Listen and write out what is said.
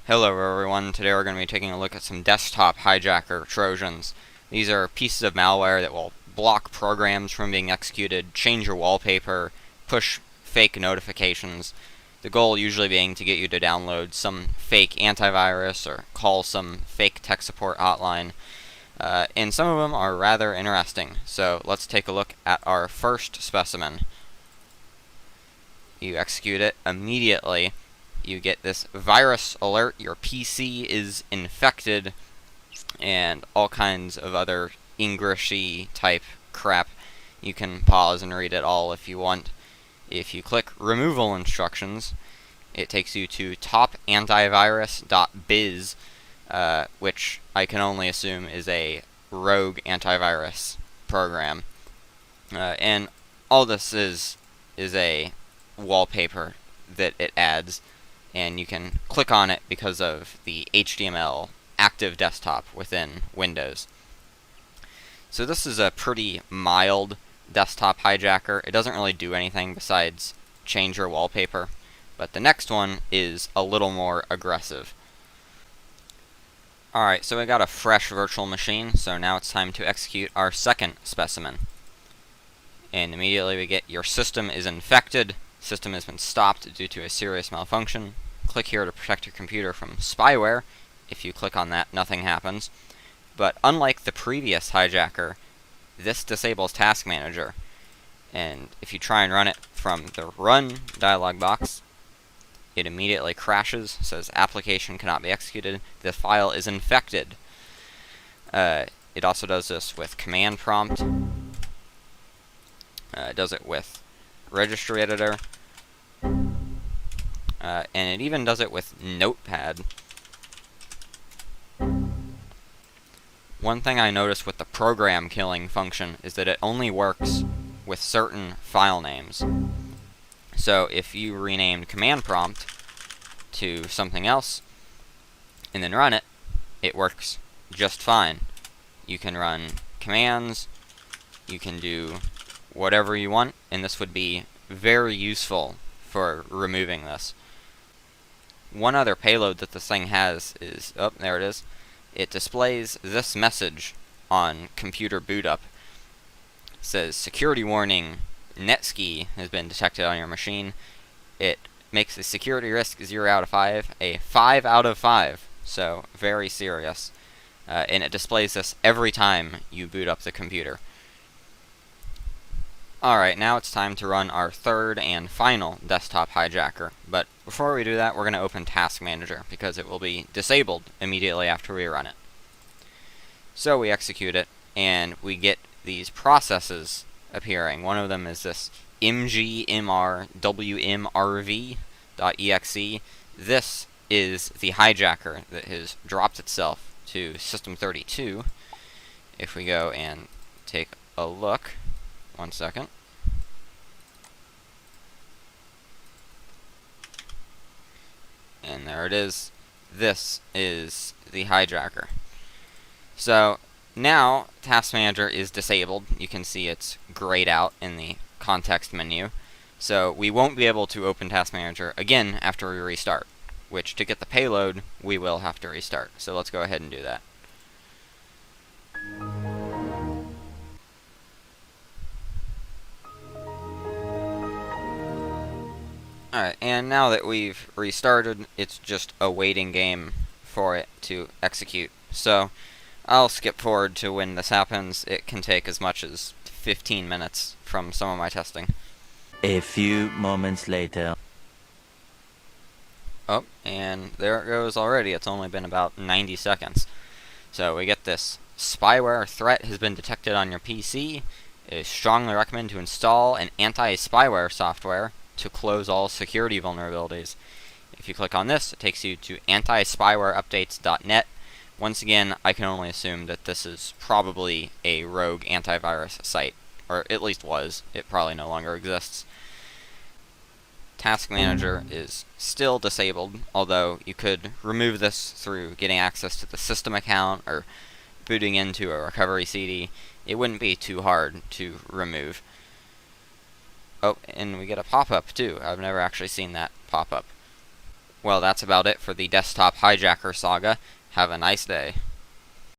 Hello everyone, today we're going to be taking a look at some desktop hijacker trojans. These are pieces of malware that will block programs from being executed, change your wallpaper, push fake notifications. The goal usually being to get you to download some fake antivirus or call some fake tech support hotline. And some of them are rather interesting, so let's take a look at our first specimen. You execute it immediately. You get this virus alert, your PC is infected, and all kinds of other Englishy type crap. You can pause and read it all if you want. If you click removal instructions, it takes you to topantivirus.biz, which I can only assume is a rogue antivirus program. And all this is a wallpaper that it adds, and you can click on it because of the HTML active desktop within Windows. So this is a pretty mild desktop hijacker. It doesn't really do anything besides change your wallpaper, but the next one is a little more aggressive. Alright, so we got a fresh virtual machine, so now it's time to execute our second specimen. And immediately we get your system is infected. System has been stopped due to a serious malfunction. Click here to protect your computer from spyware. If you click on that, nothing happens. But unlike the previous hijacker, this disables Task Manager. And if you try and run it from the Run dialog box, it immediately crashes, says application cannot be executed, the file is infected. It also does this with command prompt. It does it with registry editor. And it even does it with Notepad. One thing I noticed with the program killing function is that it only works with certain file names. So if you renamed command prompt to something else and then run it, it works just fine. You can run commands, you can do whatever you want, and this would be very useful for removing this. One other payload that this thing has is, oh, there it is. It displays this message on computer boot up. It says, security warning, Netski has been detected on your machine. It makes the security risk 0 out of 5 a 5 out of 5, so very serious. And it displays this every time you boot up the computer. Alright, now it's time to run our third and final desktop hijacker. But before we do that, we're going to open Task Manager, because it will be disabled immediately after we run it. So we execute it, and we get these processes appearing. One of them is this mgmrwmrv.exe. This is the hijacker that has dropped itself to System32. If we go and take a look, 1 second. And there it is. This is the hijacker. So now Task Manager is disabled. You can see it's grayed out in the context menu. So we won't be able to open Task Manager again after we restart, which to get the payload we will have to restart. So let's go ahead and do that. Alright, and now that we've restarted, it's just a waiting game for it to execute. So I'll skip forward to when this happens. It can take as much as 15 minutes from some of my testing. A few moments later. Oh, and there it goes already. It's only been about 90 seconds. So we get this spyware threat has been detected on your PC. It is strongly recommended to install an anti-spyware software to close all security vulnerabilities. If you click on this, it takes you to anti-spywareupdates.net. Once again, I can only assume that this is probably a rogue antivirus site, or at least was. It probably no longer exists. Task Manager is still disabled, although you could remove this through getting access to the system account or booting into a recovery CD. It wouldn't be too hard to remove. Oh, and we get a pop-up too. I've never actually seen that pop-up. Well, that's about it for the desktop hijacker saga. Have a nice day.